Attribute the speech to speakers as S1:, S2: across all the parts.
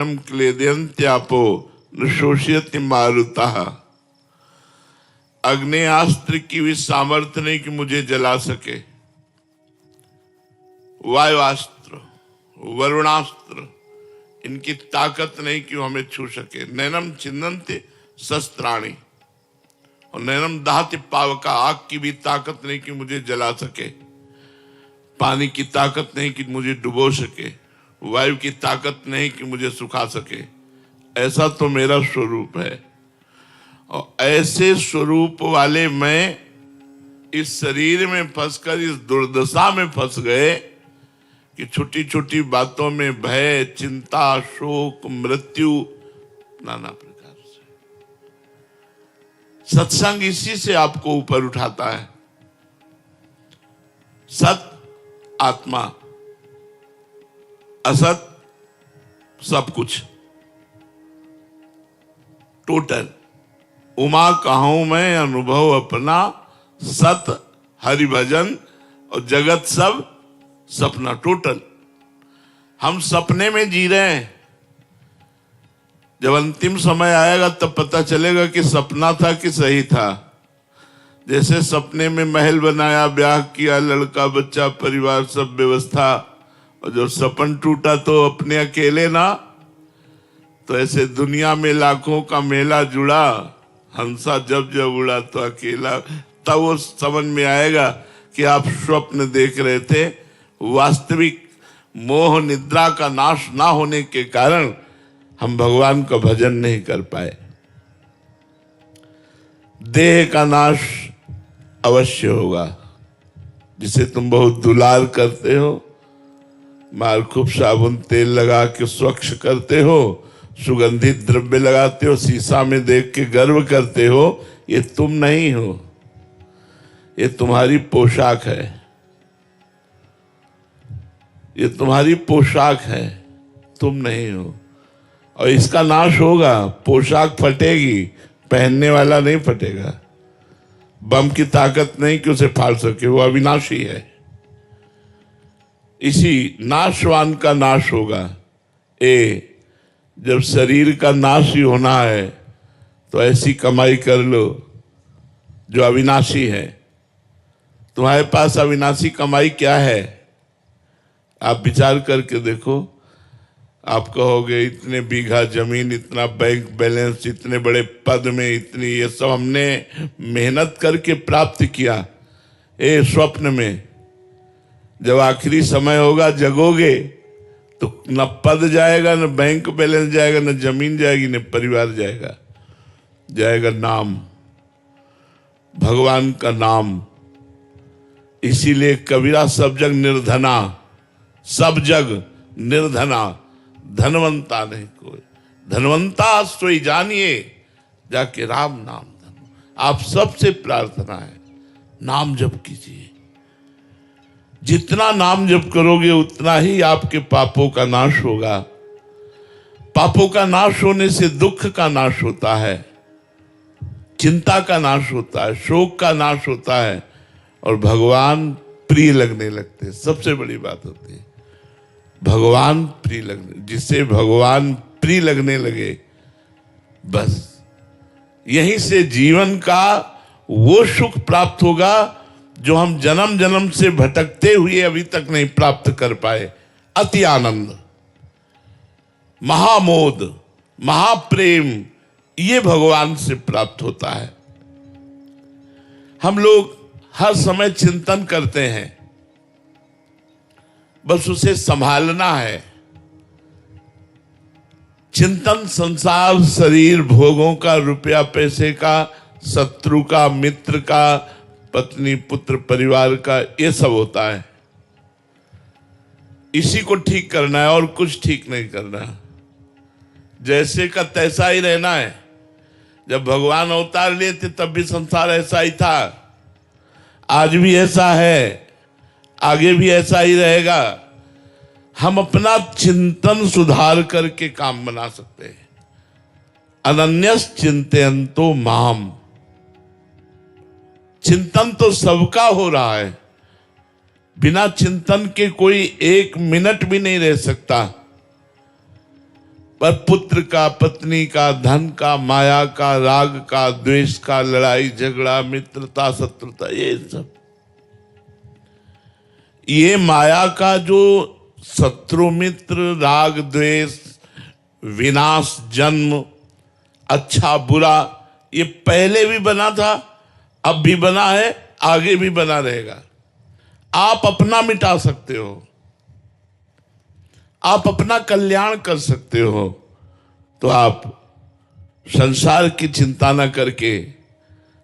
S1: क्लेदयन्त्यापो न शोषयति मारुतः। अग्नेयास्त्र की भी सामर्थ्य नहीं कि मुझे जला सके, वायुआस्त्र, वरुणास्त्र, इनकी ताकत नहीं कि वो हमें छू सके। नैनम छिन्दन्ति शस्त्राणि, और नैनम दहति पावका, आग की भी ताकत नहीं कि मुझे जला सके, पानी की ताकत नहीं कि मुझे डुबो सके, वायु की ताकत नहीं कि मुझे सुखा सके। ऐसा तो मेरा स्वरूप है। और ऐसे स्वरूप वाले मैं इस शरीर में फंसकर इस दुर्दशा में फंस गए कि छोटी छोटी बातों में भय, चिंता, शोक, मृत्यु, नाना प्रकार से। सत्संग इसी से आपको ऊपर उठाता है। सत आत्मा, असत सब कुछ, टोटल। उमा कहूं मैं अनुभव अपना, सत हरि भजन और जगत सब सपना, टोटल। हम सपने में जी रहे हैं। जब अंतिम समय आएगा तब पता चलेगा कि सपना था कि सही था। जैसे सपने में महल बनाया, ब्याह किया, लड़का बच्चा परिवार सब व्यवस्था, और जब सपन टूटा तो अपने अकेले ना। तो ऐसे दुनिया में लाखों का मेला जुड़ा, हंसा जब जब उड़ा तो अकेला। तब वो समझ में आएगा कि आप स्वप्न देख रहे थे। वास्तविक मोह निद्रा का नाश ना होने के कारण हम भगवान का भजन नहीं कर पाए। देह का नाश अवश्य होगा। जिसे तुम बहुत दुलार करते हो, मार खूब साबुन तेल लगा के स्वच्छ करते हो, सुगंधित द्रव्य लगाते हो, शीशा में देख के गर्व करते हो, ये तुम नहीं हो, ये तुम्हारी पोशाक है। ये तुम्हारी पोशाक है, तुम नहीं हो। और इसका नाश होगा। पोशाक फटेगी, पहनने वाला नहीं फटेगा। बम की ताकत नहीं कि उसे फाड़ सके, वो अविनाशी है। इसी नाशवान का नाश होगा। जब शरीर का नाश ही होना है तो ऐसी कमाई कर लो जो अविनाशी है। तुम्हारे पास अविनाशी कमाई क्या है? आप विचार करके देखो। आप कहोगे इतने बीघा जमीन, इतना बैंक बैलेंस, इतने बड़े पद में, इतनी, ये सब हमने मेहनत करके प्राप्त किया। स्वप्न में जब आखिरी समय होगा, जगोगे तो न पद जाएगा, न बैंक बैलेंस जाएगा, न जमीन जाएगी, न परिवार जाएगा। जाएगा नाम, भगवान का नाम। इसीलिए कबीरा सब जग निर्धना, सब जग निर्धना, धनवंता नहीं कोई। धनवंता सोई जानिए, जाके राम नाम धन। आप सबसे प्रार्थना है, नाम जप कीजिए। जितना नाम जप करोगे उतना ही आपके पापों का नाश होगा। पापों का नाश होने से दुख का नाश होता है, चिंता का नाश होता है, शोक का नाश होता है, और भगवान प्रिय लगने लगते हैं। सबसे बड़ी बात होती है भगवान प्रिय लगने। जिससे भगवान प्रिय लगने लगे, बस यहीं से जीवन का वो सुख प्राप्त होगा जो हम जन्म जन्म से भटकते हुए अभी तक नहीं प्राप्त कर पाए। अति आनंद, महामोद, महाप्रेम, ये भगवान से प्राप्त होता है। हम लोग हर समय चिंतन करते हैं, बस उसे संभालना है। चिंतन संसार, शरीर, भोगों का, रुपया पैसे का, शत्रु का, मित्र का, पत्नी पुत्र परिवार का, ये सब होता है। इसी को ठीक करना है और कुछ ठीक नहीं करना। जैसे का तैसा ही रहना है। जब भगवान अवतार लिए थे तब भी संसार ऐसा ही था, आज भी ऐसा है, आगे भी ऐसा ही रहेगा। हम अपना चिंतन सुधार करके काम बना सकते हैं। अनन्यस चिंतयन्तो माम। चिंतन तो सबका हो रहा है। बिना चिंतन के कोई एक मिनट भी नहीं रह सकता। पर पुत्र का, पत्नी का, धन का, माया का, राग का, द्वेष का, लड़ाई झगड़ा, मित्रता, शत्रुता, ये माया का जो शत्रु, मित्र, राग, द्वेष, विनाश, जन्म, अच्छा बुरा, ये पहले भी बना था, अब भी बना है, आगे भी बना रहेगा। आप अपना मिटा सकते हो, आप अपना कल्याण कर सकते हो, तो आप संसार की चिंता न करके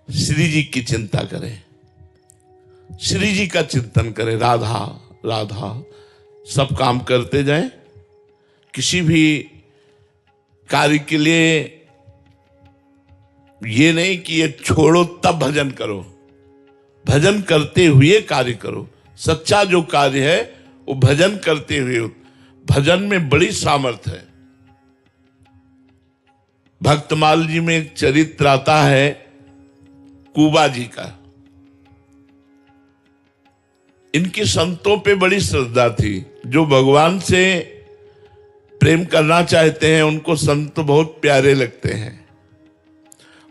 S1: श्री जी की चिंता करें, श्री जी का चिंतन करें। राधा राधा सब काम करते जाएं। किसी भी कार्य के लिए ये नहीं कि ये छोड़ो तब भजन करो, भजन करते हुए कार्य करो। सच्चा जो कार्य है वो भजन करते हुए, भजन में बड़ी सामर्थ्य है। भक्तमाल जी में एक चरित्र आता है कुबा जी का। इनकी संतों पे बड़ी श्रद्धा थी। जो भगवान से प्रेम करना चाहते हैं उनको संत बहुत प्यारे लगते हैं,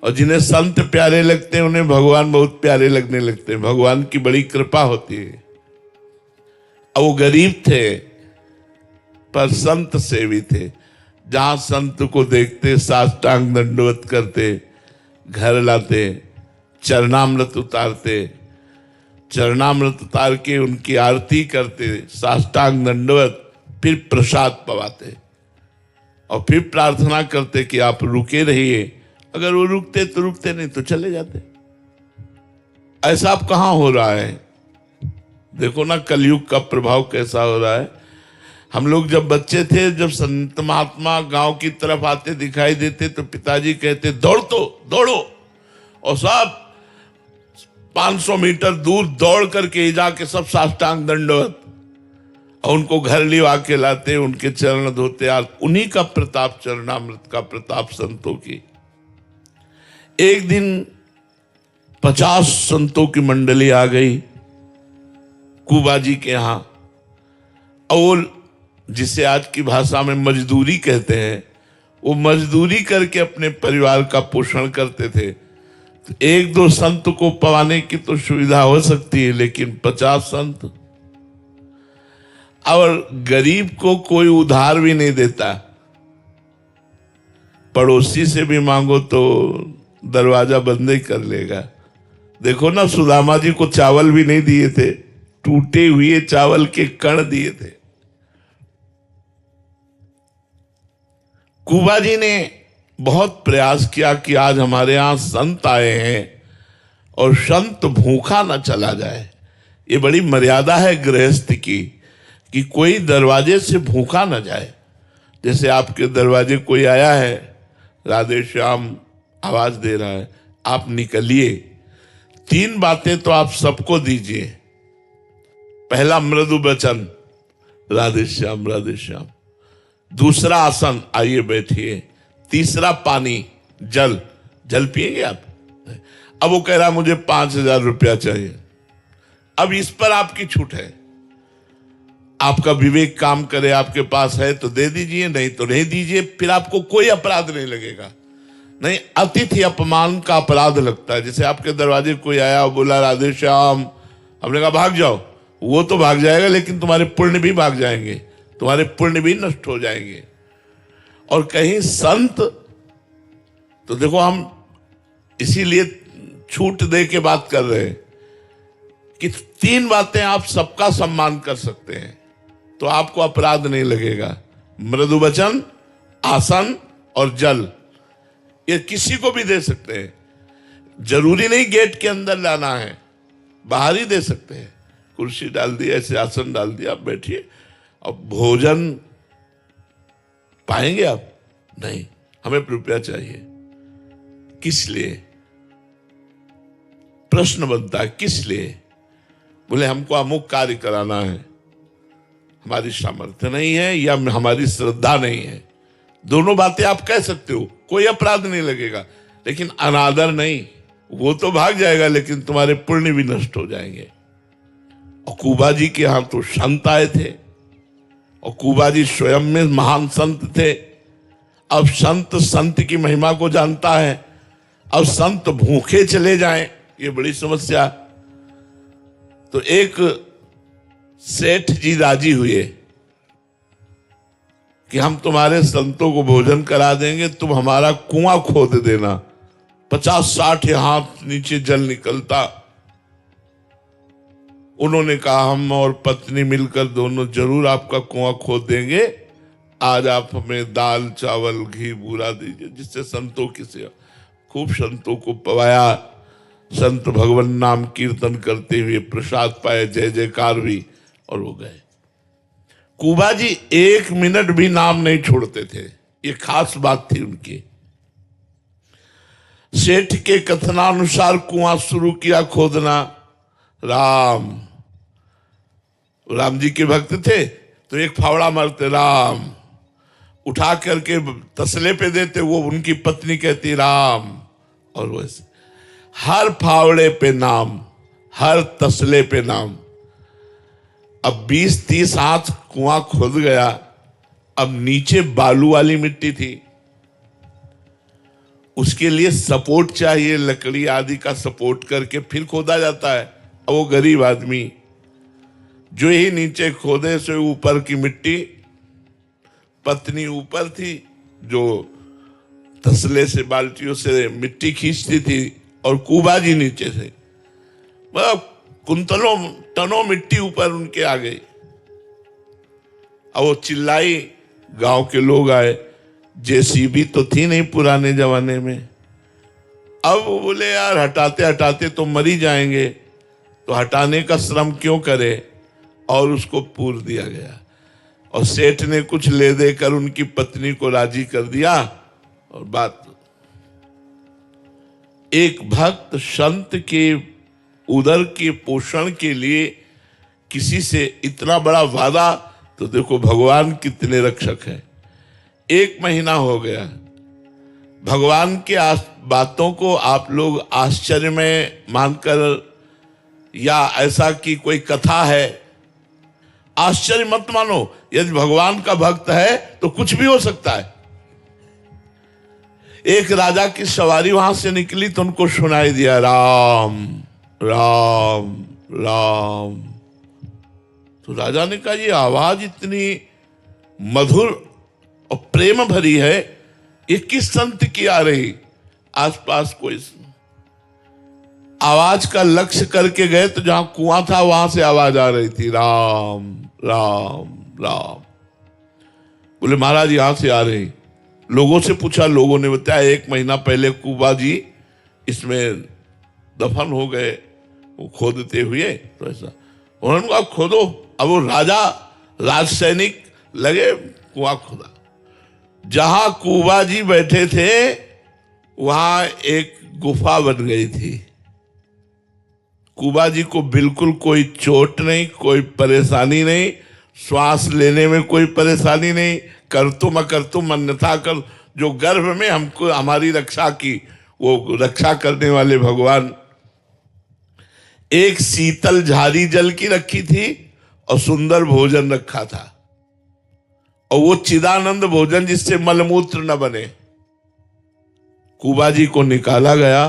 S1: और जिन्हें संत प्यारे लगते हैं उन्हें भगवान बहुत प्यारे लगने लगते हैं। भगवान की बड़ी कृपा होती है। अब वो गरीब थे पर संत सेवी थे। जहां संत को देखते साष्टांग दंडवत करते, घर लाते, चरणामृत उतारते, चरणामृत उतार के उनकी आरती करते, साष्टांग दंडवत, फिर प्रसाद पवाते और फिर प्रार्थना करते कि आप रुके रहिए। अगर वो रुकते तो रुकते, नहीं तो चले जाते। ऐसा अब कहां हो रहा है? देखो ना कलयुग का प्रभाव कैसा हो रहा है। हम लोग जब बच्चे थे, जब संत महात्मा गांव की तरफ आते दिखाई देते तो पिताजी कहते दौड़ो, और सब 500 मीटर दूर दौड़ करके जाके सब साष्टांग दंडवत, और उनको घर लिवा के लाते, उनके चरण धोते। उन्हीं का प्रताप, चरणामृत का प्रताप संतों की। एक दिन 50 संतों की मंडली आ गई कुबा जी के यहां, और जिसे आज की भाषा में मजदूरी कहते हैं, वो मजदूरी करके अपने परिवार का पोषण करते थे। तो एक दो संत को पवाने की तो सुविधा हो सकती है, लेकिन 50 संत, और गरीब को कोई उधार भी नहीं देता। पड़ोसी से भी मांगो तो दरवाजा बंद ही कर लेगा। देखो ना, सुदामा जी को चावल भी नहीं दिए थे, टूटे हुए चावल के कण दिए थे। कुबा जी ने बहुत प्रयास किया कि आज हमारे यहां संत आए हैं और संत भूखा न चला जाए। ये बड़ी मर्यादा है गृहस्थ की, कि कोई दरवाजे से भूखा न जाए। जैसे आपके दरवाजे कोई आया है, राधे श्याम आवाज दे रहा है, आप निकलिए। 3 बातें तो आप सबको दीजिए। पहला मृदु वचन, राधे श्याम राधे श्याम। दूसरा आसन, आइए बैठिए। तीसरा पानी, जल पिएंगे आप? अब वो कह रहा मुझे 5,000 रुपया चाहिए। अब इस पर आपकी छूट है, आपका विवेक काम करे। आपके पास है तो दे दीजिए, नहीं तो नहीं दीजिए, फिर आपको कोई अपराध नहीं लगेगा। नहीं, अतिथि अपमान का अपराध लगता है। जैसे आपके दरवाजे कोई आया और बोला राधे श्याम, हमने कहा भाग जाओ, वो तो भाग जाएगा, लेकिन तुम्हारे पुण्य भी भाग जाएंगे, तुम्हारे पुण्य भी नष्ट हो जाएंगे। और कहीं संत, तो देखो हम इसीलिए छूट दे के बात कर रहे हैं कि 3 बातें आप सबका सम्मान कर सकते हैं, तो आपको अपराध नहीं लगेगा। मृदु वचन, आसन और जल, ये किसी को भी दे सकते हैं। जरूरी नहीं गेट के अंदर लाना है, बाहर ही दे सकते हैं। कुर्सी डाल दी, ऐसे आसन डाल दिया, आप बैठिए। अब भोजन पाएंगे आप? नहीं, हमें रुपया चाहिए। किस लिए? प्रश्न बनता है, किस लिए? बोले हमको अमुक कार्य कराना है। हमारी सामर्थ्य नहीं है या हमारी श्रद्धा नहीं है। दोनों बातें आप कह सकते हो, कोई अपराध नहीं लगेगा, लेकिन अनादर नहीं। वो तो भाग जाएगा, लेकिन तुम्हारे पुण्य भी नष्ट हो जाएंगे। और कुबा जी के यहां तो संत आए थे, और कुबा जी स्वयं में महान संत थे। अब संत संत की महिमा को जानता है, अब संत भूखे चले जाएं, ये बड़ी समस्या। तो एक सेठ जी राजी हुए कि हम तुम्हारे संतों को भोजन करा देंगे, तुम हमारा कुआं खोद देना। 50-60 हाथ नीचे जल निकलता। उन्होंने कहा हम और पत्नी मिलकर दोनों जरूर आपका कुआं खोद देंगे, आज आप हमें दाल चावल घी बूरा दीजिए, जिससे संतों की सेवा। खूब संतों को पवाया, संत भगवान नाम कीर्तन करते हुए प्रसाद पाए, जय जयकार हुई और वो गए। कुबा जी 1 मिनट भी नाम नहीं छोड़ते थे, ये खास बात थी उनकी। सेठ के कथनानुसार कुआं शुरू किया खोदना। राम जी के भक्त थे तो एक फावड़ा मारते राम, उठा करके तसले पे देते, वो उनकी पत्नी कहती राम, और वैसे हर फावड़े पे नाम, हर तसले पे नाम। अब 20-30 हाथ कुआं खुद गया। अब नीचे बालू वाली मिट्टी थी, उसके लिए सपोर्ट चाहिए, लकड़ी आदि का सपोर्ट करके फिर खोदा जाता है। अब वो गरीब आदमी जो ही नीचे खोदे से ऊपर की मिट्टी, पत्नी ऊपर थी जो तसले से बाल्टियों से मिट्टी खींचती थी, और कुबा जी नीचे से कुंतलों टनों मिट्टी ऊपर उनके आ गई। अब वो चिल्लाई, गांव के लोग आए, जेसीबी तो थी नहीं पुराने जमाने में। अब वो बोले यार हटाते हटाते तो मर ही जाएंगे, तो हटाने का श्रम क्यों करे, और उसको पूर दिया गया। और सेठ ने कुछ ले देकर उनकी पत्नी को राजी कर दिया। और बात, एक भक्त संत के उदर के पोषण के लिए किसी से इतना बड़ा वादा, तो देखो भगवान कितने रक्षक हैं। 1 महीना हो गया, भगवान के बातों को आप लोग आश्चर्य में मानकर, या ऐसा कि कोई कथा है, आश्चर्य मत मानो। यदि भगवान का भक्त है तो कुछ भी हो सकता है। एक राजा की सवारी वहां से निकली तो उनको सुनाई दिया राम राम राम। तो राजा ने कहा ये आवाज इतनी मधुर और प्रेम भरी है, ये किस संत की आ रही। आसपास कोई आवाज का लक्ष्य करके गए तो जहां कुआं था वहां से आवाज आ रही थी राम राम राम। बोले महाराज यहां से आ रही। लोगों से पूछा, लोगों ने बताया 1 महीना पहले कुबा जी इसमें दफन हो गए, वो खोदते हुए। तो ऐसा उन्होंने कहा खोदो। अब वो राज सैनिक लगे, कुआं खोदा। जहां कुबा जी बैठे थे वहां एक गुफा बन गई थी। कुबा जी को बिल्कुल कोई चोट नहीं, कोई परेशानी नहीं, श्वास लेने में कोई परेशानी नहीं, करतुम अकर्तुम अन्यथा कर, जो गर्भ में हमको हमारी रक्षा की, वो रक्षा करने वाले भगवान। एक शीतल झारी जल की रखी थी और सुंदर भोजन रखा था, और वो चिदानंद भोजन जिससे मलमूत्र न बने। कुबा जी को निकाला गया,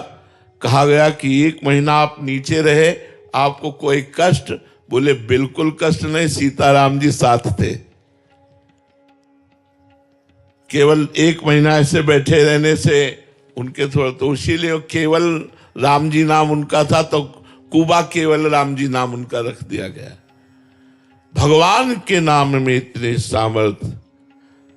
S1: कहा गया कि 1 महीना आप नीचे रहे, आपको कोई कष्ट? बोले बिल्कुल कष्ट नहीं, सीताराम जी साथ थे। केवल 1 महीना ऐसे बैठे रहने से उनके थोड़ा, तो इसीलिए केवल राम जी नाम उनका था, तो कुबा केवल राम जी नाम उनका रख दिया गया। भगवान के नाम में इतने सामर्थ्य।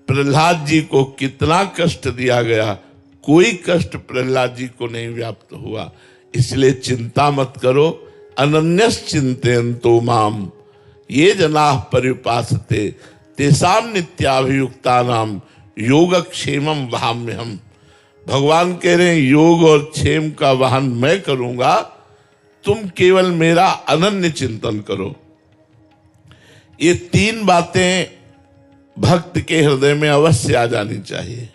S1: प्रहलाद जी को कितना कष्ट दिया गया, कोई कष्ट प्रहलाद जी को नहीं व्याप्त हुआ। इसलिए चिंता मत करो। अनन्यस चिंतयन्तो माम ये जनाः परिपासते तेषां नित्याभियुक्तानां योगक्षेमं वहाम्यहम्। भगवान कह रहे हैं योग और क्षेम का वाहन मैं करूंगा, तुम केवल मेरा अनन्य चिंतन करो। ये 3 बातें भक्त के हृदय में अवश्य आ जानी चाहिए।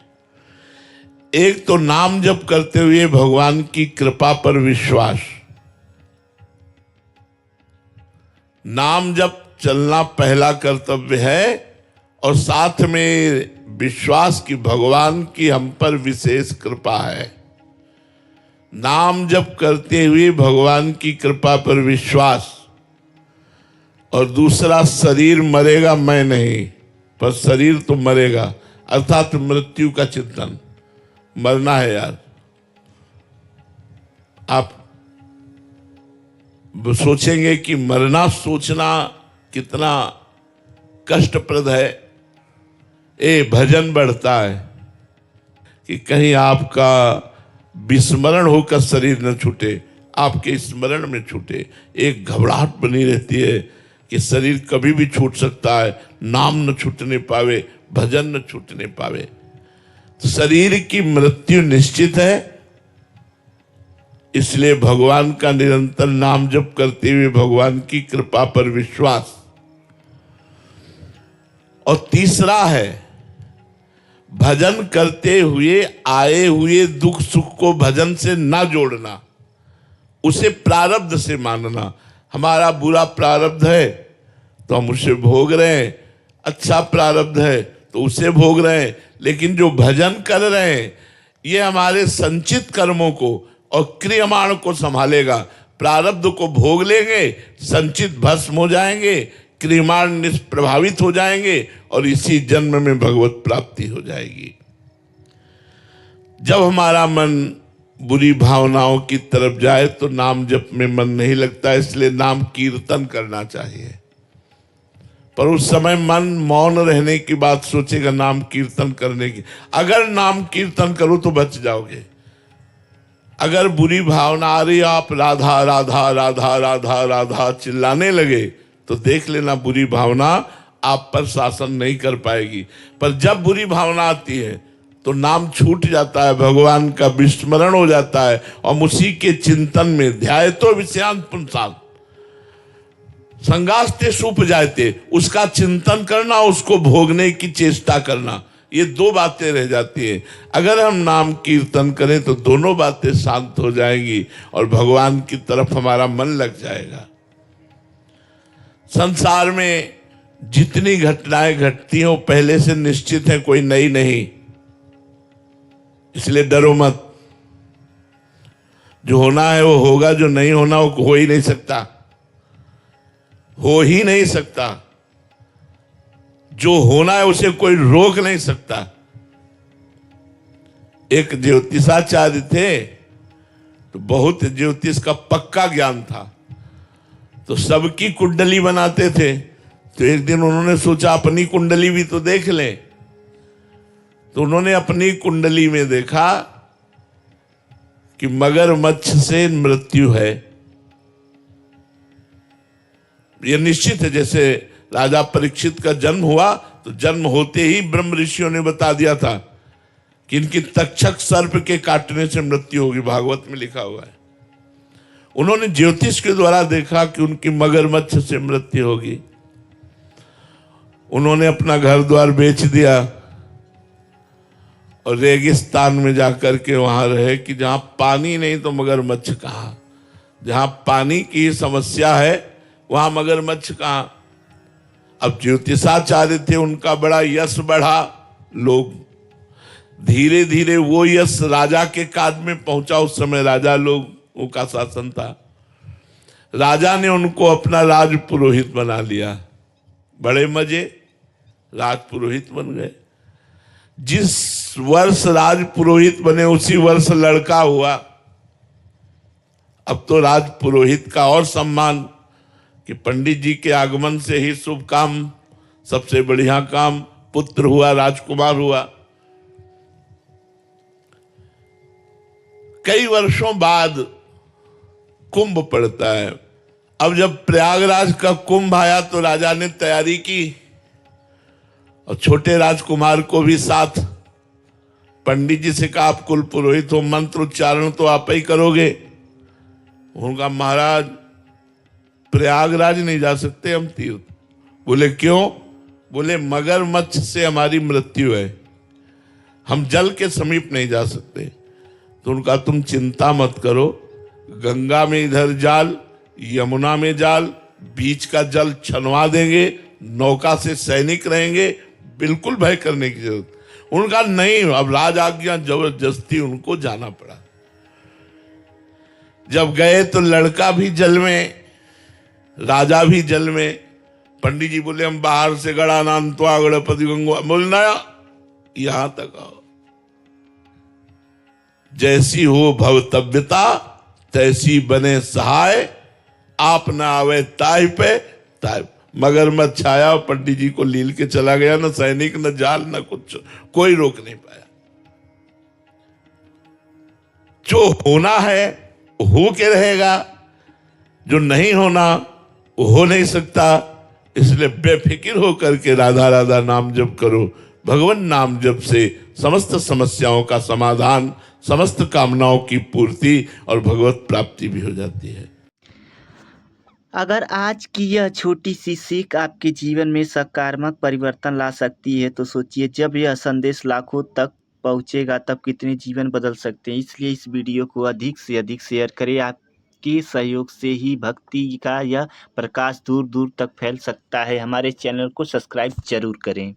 S1: एक तो नाम जप करते हुए भगवान की कृपा पर विश्वास। नाम जप चलना पहला कर्तव्य है, और साथ में विश्वास की भगवान की हम पर विशेष कृपा है। नाम जप करते हुए भगवान की कृपा पर विश्वास, और दूसरा शरीर मरेगा मैं नहीं, पर शरीर तो मरेगा, अर्थात मृत्यु का चिंतन। मरना है यार। आप सोचेंगे कि मरना सोचना कितना कष्टप्रद है। भजन बढ़ता है कि कहीं आपका विस्मरण होकर शरीर न छूटे, आपके स्मरण में छूटे। एक घबराहट बनी रहती है कि शरीर कभी भी छूट सकता है, नाम न छूटने पावे, भजन न छूटने पावे। शरीर की मृत्यु निश्चित है, इसलिए भगवान का निरंतर नाम जप करते हुए भगवान की कृपा पर विश्वास। और तीसरा है भजन करते हुए आए हुए दुख सुख को भजन से ना जोड़ना, उसे प्रारब्ध से मानना। हमारा बुरा प्रारब्ध है तो हम उसे भोग रहे हैं, अच्छा प्रारब्ध है तो उसे भोग रहे हैं, लेकिन जो भजन कर रहे हैं ये हमारे संचित कर्मों को और क्रियमाण को संभालेगा। प्रारब्ध को भोग लेंगे, संचित भस्म हो जाएंगे, क्रियमाण निष्प्रभावित हो जाएंगे और इसी जन्म में भगवत प्राप्ति हो जाएगी। जब हमारा मन बुरी भावनाओं की तरफ जाए तो नाम जप में मन नहीं लगता, इसलिए नाम कीर्तन करना चाहिए। पर उस समय मन मौन रहने की बात सोचेगा, नाम कीर्तन करने की। अगर नाम कीर्तन करो तो बच जाओगे। अगर बुरी भावना आ रही, आप राधा राधा राधा राधा राधा चिल्लाने लगे तो देख लेना बुरी भावना आप पर शासन नहीं कर पाएगी। पर जब बुरी भावना आती है तो नाम छूट जाता है, भगवान का विस्मरण हो जाता है और उसी के चिंतन में ध्याय तो विषयांत पुंसान संगास्ते सूप जाते, उसका चिंतन करना, उसको भोगने की चेष्टा करना, ये दो बातें रह जाती हैं। अगर हम नाम कीर्तन करें तो दोनों बातें शांत हो जाएंगी और भगवान की तरफ हमारा मन लग जाएगा। संसार में जितनी घटनाएं घटती हैं वो पहले से निश्चित है, कोई नई नहीं, इसलिए डरो मत। जो होना है वो होगा, जो नहीं होना वो हो ही नहीं सकता, हो ही नहीं सकता। जो होना है उसे कोई रोक नहीं सकता। एक ज्योतिषाचार्य थे तो बहुत ज्योतिष का पक्का ज्ञान था, तो सबकी कुंडली बनाते थे। तो एक दिन उन्होंने सोचा अपनी कुंडली भी तो देख लें। तो उन्होंने अपनी कुंडली में देखा कि मगरमच्छ से मृत्यु है। यह निश्चित है। जैसे राजा परीक्षित का जन्म हुआ तो जन्म होते ही ब्रह्म ऋषियों ने बता दिया था कि इनकी तक्षक सर्प के काटने से मृत्यु होगी, भागवत में लिखा हुआ है। उन्होंने ज्योतिष के द्वारा देखा कि उनकी मगरमच्छ से मृत्यु होगी। उन्होंने अपना घर द्वार बेच दिया और रेगिस्तान में जाकर के वहां रहे कि जहां पानी नहीं तो मगरमच्छ कहां, जहां पानी की समस्या है वहां मगरमच्छ कहां। अब ज्योतिषाचार्य थे, उनका बड़ा यश बढ़ा, लोग धीरे धीरे वो यश राजा के काज में पहुंचा। उस समय राजा लोगों का शासन था। राजा ने उनको अपना राज पुरोहित बना लिया। बड़े मजे, राज पुरोहित बन गए। जिस वर्ष राज पुरोहित बने उसी वर्ष लड़का हुआ। अब तो राज पुरोहित का और सम्मान कि पंडित जी के आगमन से ही शुभ काम, सबसे बढ़िया काम, पुत्र हुआ, राजकुमार हुआ। कई वर्षों बाद कुंभ पड़ता है। अब जब प्रयागराज का कुंभ आया तो राजा ने तैयारी की और छोटे राजकुमार को भी साथ। पंडित जी से कहा आप कुल पुरोहित हो, मंत्र उच्चारण तो आप ही करोगे। उनका महाराज प्रयागराज नहीं जा सकते हम तीर्थ। बोले क्यों? बोले मगरमच्छ से हमारी मृत्यु है, हम जल के समीप नहीं जा सकते। तो उनका तुम चिंता मत करो, गंगा में इधर जाल, यमुना में जाल, बीच का जल छनवा देंगे, नौका से सैनिक रहेंगे, बिल्कुल भय करने की जरूरत। उनका नहीं, अब राज आज्ञा जबरदस्ती उनको जाना पड़ा। जब गए तो लड़का भी जल में, राजा भी जल में। पंडित जी बोले हम बाहर से गड़ा नाम तो गणपति गंगवा, बोलना यहां तक आओ। जैसी हो भवतव्यता तैसी बने सहाय, आप ना आवे ताय पे ताय। मगरमच्छ छाया और पंडित जी को लील के चला गया, न सैनिक न जाल न कुछ, कोई रोक नहीं पाया। जो होना है हो के रहेगा, जो नहीं होना वो हो नहीं सकता। इसलिए बेफिक्र होकर के राधा राधा नाम जप करो। भगवान नाम जप से समस्त समस्याओं का समाधान, समस्त कामनाओं की पूर्ति और भगवत प्राप्ति भी हो जाती है।
S2: अगर आज की यह छोटी सी सीख आपके जीवन में सकारात्मक परिवर्तन ला सकती है तो सोचिए जब यह संदेश लाखों तक पहुंचेगा तब कितने जीवन बदल सकते हैं। इसलिए इस वीडियो को अधिक से अधिक शेयर करें। आपके सहयोग से ही भक्ति का यह प्रकाश दूर दूर तक फैल सकता है। हमारे चैनल को सब्सक्राइब जरूर करें।